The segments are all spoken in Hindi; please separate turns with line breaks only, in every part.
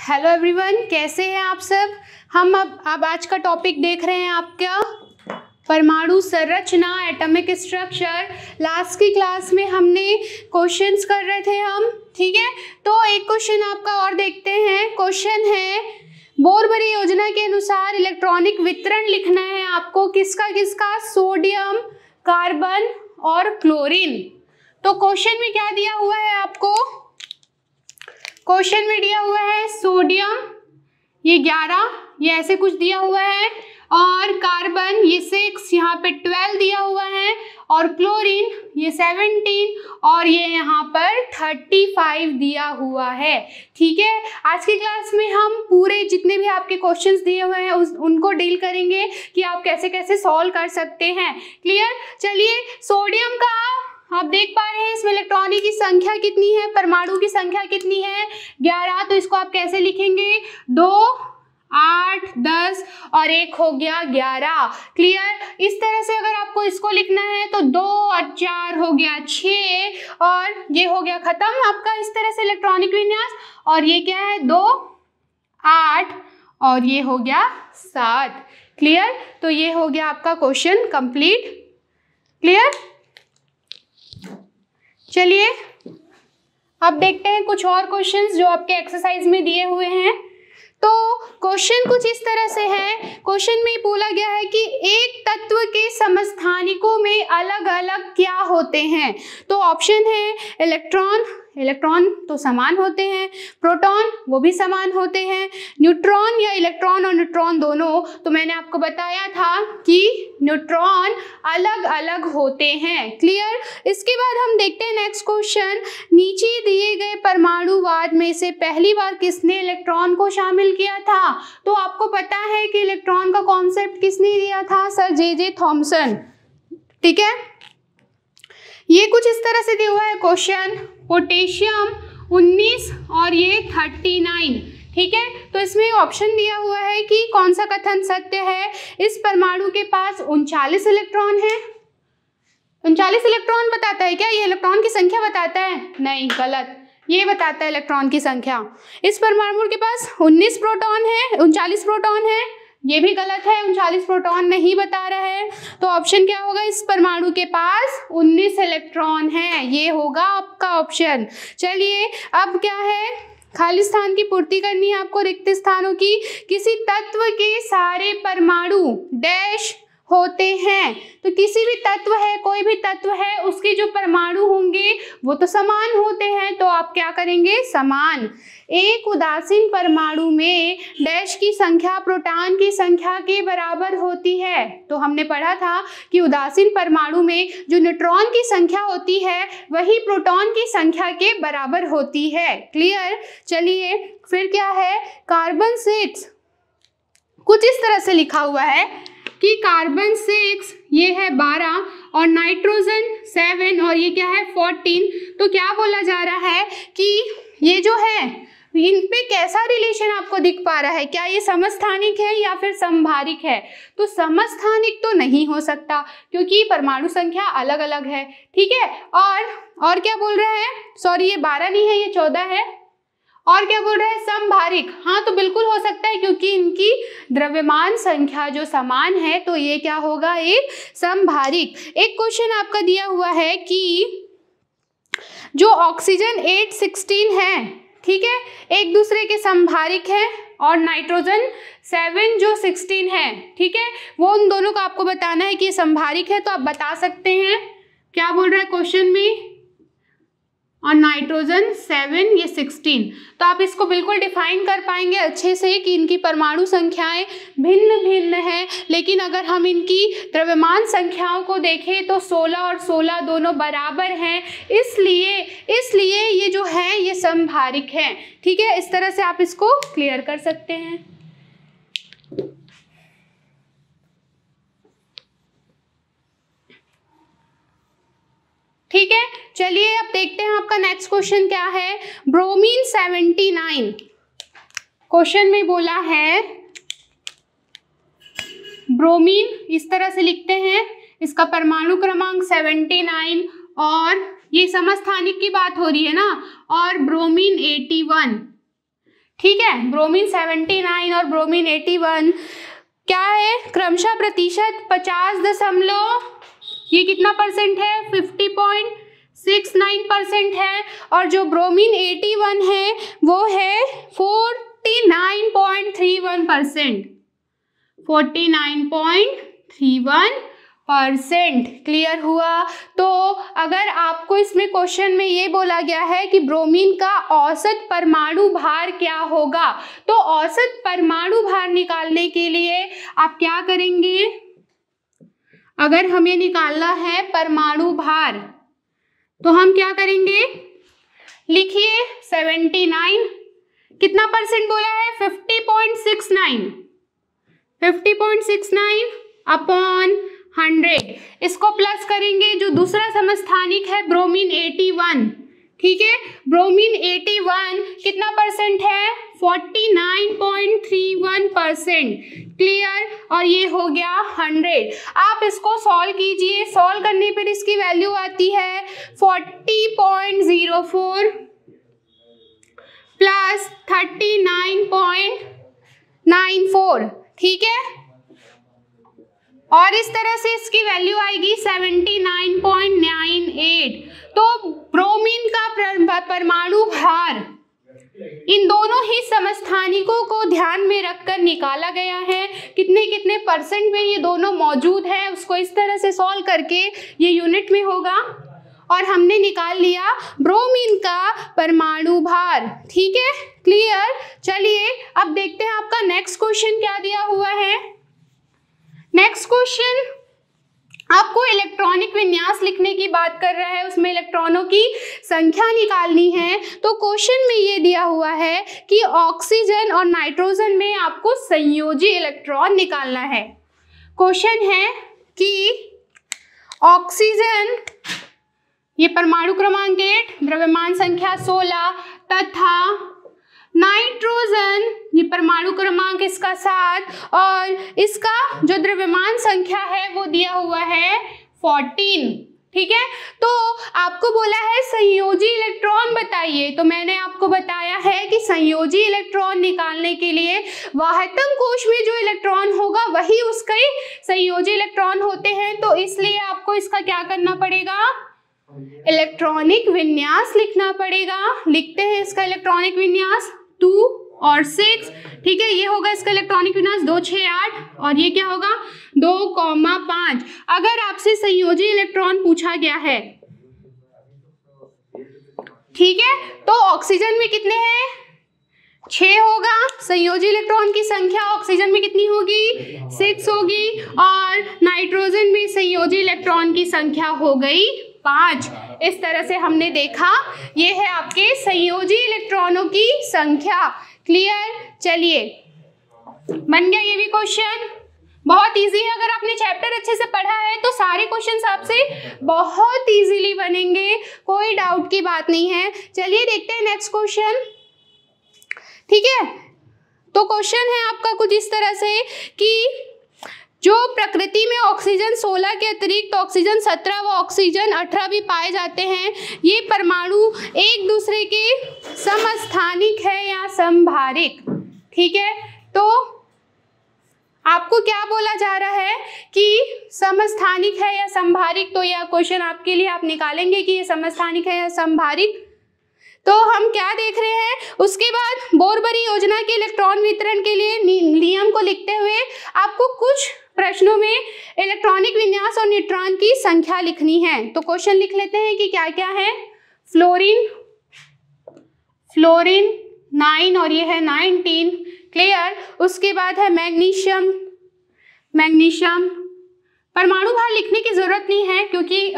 हेलो एवरीवन, कैसे हैं आप सब। हम अब आज का टॉपिक देख रहे हैं आपका परमाणु संरचना, एटॉमिक स्ट्रक्चर। लास्ट की क्लास में हमने क्वेश्चंस कर रहे थे हम, ठीक है। तो एक क्वेश्चन आपका और देखते हैं। क्वेश्चन है, बोरबरी योजना के अनुसार इलेक्ट्रॉनिक वितरण लिखना है आपको, किसका किसका, सोडियम, कार्बन और क्लोरीन। तो क्वेश्चन में क्या दिया हुआ है आपको, क्वेश्चन में दिया हुआ है सोडियम ये 11, ये ऐसे कुछ दिया हुआ है, और कार्बन ये 6, यहाँ पे 12 दिया हुआ है, और क्लोरीन ये 17, और ये यहाँ पर 35 दिया हुआ है, ठीक है। आज की क्लास में हम पूरे जितने भी आपके क्वेश्चंस दिए हुए हैं उनको डील करेंगे कि आप कैसे कैसे सॉल्व कर सकते हैं। क्लियर। चलिए, सोडियम का आप देख पा रहे हैं इसमें इलेक्ट्रॉनों की संख्या कितनी है, परमाणु की संख्या कितनी है, 11। तो इसको आप कैसे लिखेंगे, 2, 8, 10 और 1 हो गया 11। क्लियर। इस तरह से अगर आपको इसको लिखना है तो 2 और 4 हो गया 6, और ये हो गया खत्म आपका इस तरह से इलेक्ट्रॉनिक विन्यास। और ये क्या है, 2, 8 और ये हो गया 7। क्लियर। तो ये हो गया आपका क्वेश्चन कंप्लीट। क्लियर। चलिए अब देखते हैं कुछ और क्वेश्चंस जो आपके एक्सरसाइज में दिए हुए हैं। तो क्वेश्चन कुछ इस तरह से है। क्वेश्चन में बोला गया है कि एक तत्व के समस्थानिकों में अलग अलग क्या होते हैं। तो ऑप्शन है इलेक्ट्रॉन, इलेक्ट्रॉन तो समान होते हैं, प्रोटॉन वो भी समान होते हैं, न्यूट्रॉन या इलेक्ट्रॉन और न्यूट्रॉन दोनों। तो मैंने आपको बताया था कि न्यूट्रॉन अलग अलग होते हैं। क्लियर। इसके बाद हम देखते हैं नेक्स्ट क्वेश्चन, नीचे दिए गए परमाणुवाद में से पहली बार किसने इलेक्ट्रॉन को शामिल किया था। तो आपको पता है कि इलेक्ट्रॉन का कॉन्सेप्ट किसने दिया था, सर जे थॉमसन, ठीक है। ये कुछ इस तरह से दिया हुआ है क्वेश्चन, पोटेशियम 19 और ये 39, ठीक है। तो इसमें ऑप्शन दिया हुआ है कि कौन सा कथन सत्य है। इस परमाणु के पास 39 इलेक्ट्रॉन है। 39 इलेक्ट्रॉन बताता है क्या, ये इलेक्ट्रॉन की संख्या बताता है? नहीं, गलत, ये बताता है इलेक्ट्रॉन की संख्या। इस परमाणु के पास 19 प्रोटॉन है, 39 प्रोटॉन है, ये भी गलत है, 39 प्रोटॉन नहीं बता रहा है। तो ऑप्शन क्या होगा, इस परमाणु के पास 19 इलेक्ट्रॉन है, ये होगा आपका ऑप्शन। चलिए अब क्या है, खाली स्थान की पूर्ति करनी है आपको, रिक्त स्थानों की। किसी तत्व के सारे परमाणु डैश होते हैं। तो किसी भी तत्व है, कोई भी तत्व है, उसके जो परमाणु होंगे वो तो समान होते हैं। तो आप क्या करेंगे, समान। एक उदासीन परमाणु में डैश की संख्या प्रोटॉन की संख्या के बराबर होती है। तो हमने पढ़ा था कि उदासीन परमाणु में जो न्यूट्रॉन की संख्या होती है वही प्रोटॉन की संख्या के बराबर होती है। क्लियर। चलिए फिर क्या है, कार्बन 6 कुछ इस तरह से लिखा हुआ है कि कार्बन 6 ये है 12 और नाइट्रोजन 7 और ये क्या है 14। तो क्या बोला जा रहा है कि ये जो है इन पे कैसा रिलेशन आपको दिख पा रहा है, क्या ये समस्थानिक है या फिर समभारिक है। तो समस्थानिक तो नहीं हो सकता क्योंकि परमाणु संख्या अलग अलग है, ठीक है। और क्या बोल रहा है, सॉरी ये 12 नहीं है, ये 14 है। और क्या बोल रहा है, समभारिक। हाँ तो बिल्कुल हो सकता है क्योंकि इनकी द्रव्यमान संख्या जो समान है, तो ये क्या होगा, एक समभारिक। एक क्वेश्चन आपका दिया हुआ है कि जो ऑक्सीजन 816 है, ठीक है, एक दूसरे के समभारिक है, और नाइट्रोजन 7 जो 16 है, ठीक है, वो उन दोनों को आपको बताना है कि ये समभारिक है। तो आप बता सकते हैं क्या बोल रहा है क्वेश्चन में, और नाइट्रोजन 7 ये 16। तो आप इसको बिल्कुल डिफाइन कर पाएंगे अच्छे से कि इनकी परमाणु संख्याएं भिन्न भिन्न हैं, लेकिन अगर हम इनकी द्रव्यमान संख्याओं को देखें तो 16 और 16 दोनों बराबर हैं, इसलिए ये जो है ये समभारिक है, ठीक है। इस तरह से आप इसको क्लियर कर सकते हैं। ठीक है। चलिए अब देखते हैं आपका नेक्स्ट क्वेश्चन क्या है, ब्रोमीन 79। क्वेश्चन में बोला है ब्रोमीन इस तरह से लिखते हैं, इसका परमाणु क्रमांक 79 और ये समस्थानिक की बात हो रही है ना, और ब्रोमीन 81, ठीक है, ब्रोमीन 79 और ब्रोमीन 81 क्या है क्रमशः प्रतिशत 50 ये कितना परसेंट है 50.69% है, और जो ब्रोमीन 81 है वो है 49.31%। 49.31%। क्लियर हुआ। तो अगर आपको इसमें क्वेश्चन में ये बोला गया है कि ब्रोमीन का औसत परमाणु भार क्या होगा, तो औसत परमाणु भार निकालने के लिए आप क्या करेंगे, अगर हमें निकालना है परमाणु भार तो हम क्या करेंगे, लिखिए 79 कितना परसेंट बोला है 50.69 अपॉन 100, इसको प्लस करेंगे जो दूसरा समस्थानिक है ब्रोमीन 81, ठीक है, ब्रोमीन 81 कितना परसेंट है 49.31%। क्लियर, और ये हो गया 100। आप इसको सॉल्व कीजिए, सॉल्व करने पर इसकी वैल्यू आती है 40.04 प्लस 39.94, ठीक है, और इस तरह से इसकी वैल्यू आएगी 79.98। तो ब्रोमीन का परमाणु भार इन दोनों ही समस्थानिकों को ध्यान में रखकर निकाला गया है, कितने कितने परसेंट में ये दोनों मौजूद है, उसको इस तरह से सॉल्व करके ये यूनिट में होगा, और हमने निकाल लिया ब्रोमीन का परमाणु भार। ठीक है, क्लियर। चलिए अब देखते हैं आपका नेक्स्ट क्वेश्चन क्या दिया हुआ है। नेक्स्ट क्वेश्चन आपको इलेक्ट्रॉनिक विन्यास लिखने की बात कर रहा है, उसमें इलेक्ट्रॉनों की संख्या निकालनी है। तो क्वेश्चन में ये दिया हुआ है कि ऑक्सीजन और नाइट्रोजन में आपको संयोजी इलेक्ट्रॉन निकालना है। क्वेश्चन है कि ऑक्सीजन ये परमाणु क्रमांक 8, द्रव्यमान संख्या 16 तथा नाइट्रोजन ये परमाणु क्रमांक इसका 7 और इसका जो द्रव्यमान संख्या है वो दिया हुआ है 14। ठीक है, तो आपको बोला है संयोजी इलेक्ट्रॉन बताइए। तो मैंने आपको बताया है कि संयोजी इलेक्ट्रॉन निकालने के लिए वाहतम कोश में जो इलेक्ट्रॉन होगा वही उसके संयोजी इलेक्ट्रॉन होते हैं। तो इसलिए आपको इसका क्या करना पड़ेगा, इलेक्ट्रॉनिक विन्यास लिखना पड़ेगा। लिखते हैं इसका इलेक्ट्रॉनिक विन्यास 2 और 6। ठीक है, ये होगा इसका इलेक्ट्रॉनिक विन्यास 2, 6, 8 और ये क्या होगा 2,5। अगर आपसे संयोजी इलेक्ट्रॉन पूछा गया है, ठीक है, तो ऑक्सीजन में कितने हैं 6 होगा, संयोजी इलेक्ट्रॉन की संख्या ऑक्सीजन में कितनी होगी 6 होगी, और नाइट्रोजन में संयोजी इलेक्ट्रॉन की संख्या हो गई 5। इस तरह से हमने देखा ये है आपके संयोजी इलेक्ट्रॉनों की संख्या। क्लियर। चलिए बन गया ये भी क्वेश्चन, बहुत इजी है। अगर आपने चैप्टर अच्छे से पढ़ा है तो सारे क्वेश्चंस आपसे बहुत इजीली बनेंगे, कोई डाउट की बात नहीं है। चलिए देखते हैं नेक्स्ट क्वेश्चन। ठीक है, तो क्वेश्चन है आपका कुछ इस तरह से कि जो प्रकृति में ऑक्सीजन 16 के अतिरिक्त ऑक्सीजन 17 व ऑक्सीजन 18 भी पाए जाते हैं, ये परमाणु एक दूसरे के समस्थानिक है या समभारिक। ठीक है, तो आपको क्या बोला जा रहा है कि समस्थानिक है या समभारिक। तो यह क्वेश्चन आपके लिए आप निकालेंगे कि ये समस्थानिक है या समभारिक। तो हम क्या देख रहे हैं, उसके बाद बोरबरी योजना के इलेक्ट्रॉन वितरण के लिए नियम को लिखते हुए आपको कुछ प्रश्नों में इलेक्ट्रॉनिक विन्यास और न्यूट्रॉन की संख्या लिखनी है। तो क्वेश्चन लिख लेते हैं कि क्या क्या है। फ्लोरीन 9 और ये है 19। क्लियर। उसके बाद है मैग्नीशियम परमाणु भार लिखने की जरूरत नहीं है क्योंकि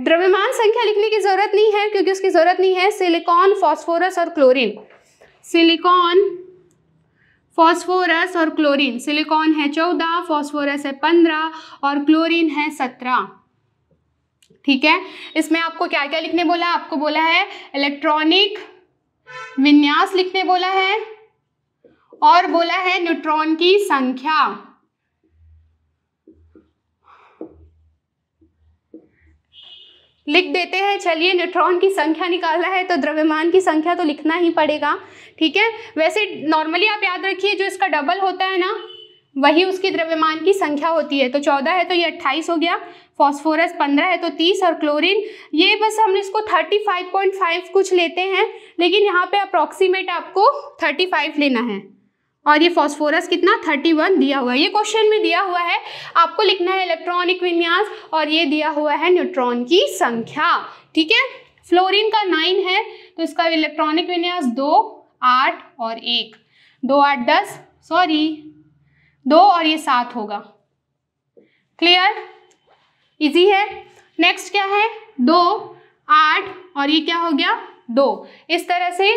द्रव्यमान संख्या लिखने की जरूरत नहीं है क्योंकि उसकी जरूरत नहीं है। सिलिकॉन, फास्फोरस और क्लोरीन, सिलिकॉन, फास्फोरस और क्लोरीन। सिलिकॉन है 14, फास्फोरस है 15 और क्लोरीन है 17। ठीक है, इसमें आपको क्या क्या लिखने बोला, आपको बोला है इलेक्ट्रॉनिक विन्यास लिखने बोला है और बोला है न्यूट्रॉन की संख्या। लिख देते हैं। चलिए, न्यूट्रॉन की संख्या निकालना है तो द्रव्यमान की संख्या तो लिखना ही पड़ेगा, ठीक है। वैसे नॉर्मली आप याद रखिए, जो इसका डबल होता है ना, वही उसकी द्रव्यमान की संख्या होती है। तो 14 है तो ये 28 हो गया, फॉस्फोरस 15 है तो 30, और क्लोरीन ये बस हम इसको 35.5 कुछ लेते हैं, लेकिन यहाँ पे अप्रॉक्सीमेट आपको 35 लेना है। और ये फॉस्फोरस कितना 31 दिया हुआ है, ये क्वेश्चन में दिया हुआ है। आपको लिखना है इलेक्ट्रॉनिक विन्यास, और ये दिया हुआ है न्यूट्रॉन की संख्या, ठीक है। फ्लोरीन का 9 है तो इसका इलेक्ट्रॉनिक विन्यास 2, 8 और 1, 2, 8, 10, सॉरी 2 और ये 7 होगा। क्लियर, इजी है। नेक्स्ट क्या है, 2, 8 और ये क्या हो गया 2, इस तरह से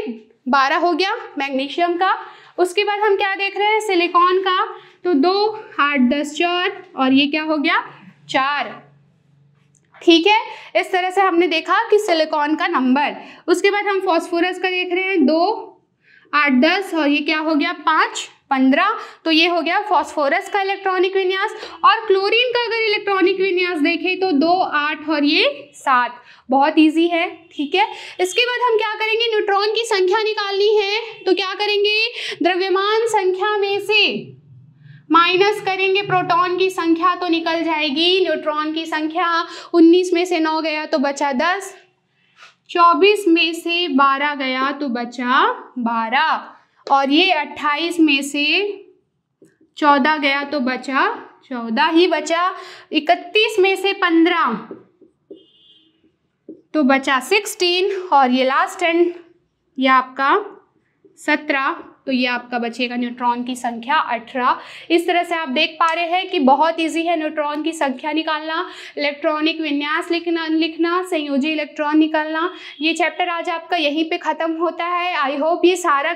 12 हो गया मैग्नीशियम का। उसके बाद हम क्या देख रहे हैं, सिलिकॉन का, तो 2, 8, 10, 4 और ये क्या हो गया 4, ठीक है। इस तरह से हमने देखा कि सिलिकॉन का नंबर। उसके बाद हम फॉस्फोरस का देख रहे हैं, 2, 8, 10 और ये क्या हो गया 5, 15, तो ये हो गया फॉस्फोरस का इलेक्ट्रॉनिक विन्यास। और क्लोरीन का अगर इलेक्ट्रॉनिक विन्यास देखें तो 2, 8 और ये 7, बहुत इजी है, ठीक है। इसके बाद हम क्या करेंगे, न्यूट्रॉन की संख्या निकालनी है, तो क्या करेंगे, द्रव्यमान संख्या में से माइनस करेंगे प्रोटॉन की संख्या, तो निकल जाएगी न्यूट्रॉन की संख्या। 19 में से 9 गया तो बचा 10, 24 में से 12 गया तो बचा 12, और ये 28 में से 14 गया तो बचा 14 ही बचा, 31 में से 15 तो बचा 16, और ये लास्ट एंड ये आपका 17, तो ये आपका बचेगा न्यूट्रॉन की संख्या 18। इस तरह से आप देख पा रहे हैं कि बहुत इजी है न्यूट्रॉन की संख्या निकालना, इलेक्ट्रॉनिक विन्यास लिखना, संयोजी इलेक्ट्रॉन निकालना। ये चैप्टर आज आपका यहीं पे ख़त्म होता है। आई होप ये सारा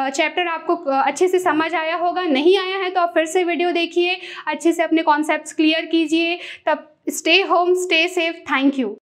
चैप्टर आपको अच्छे से समझ आया होगा। नहीं आया है तो आप फिर से वीडियो देखिए, अच्छे से अपने कॉन्सेप्ट्स क्लियर कीजिए। तब stay home, stay safe, thank you.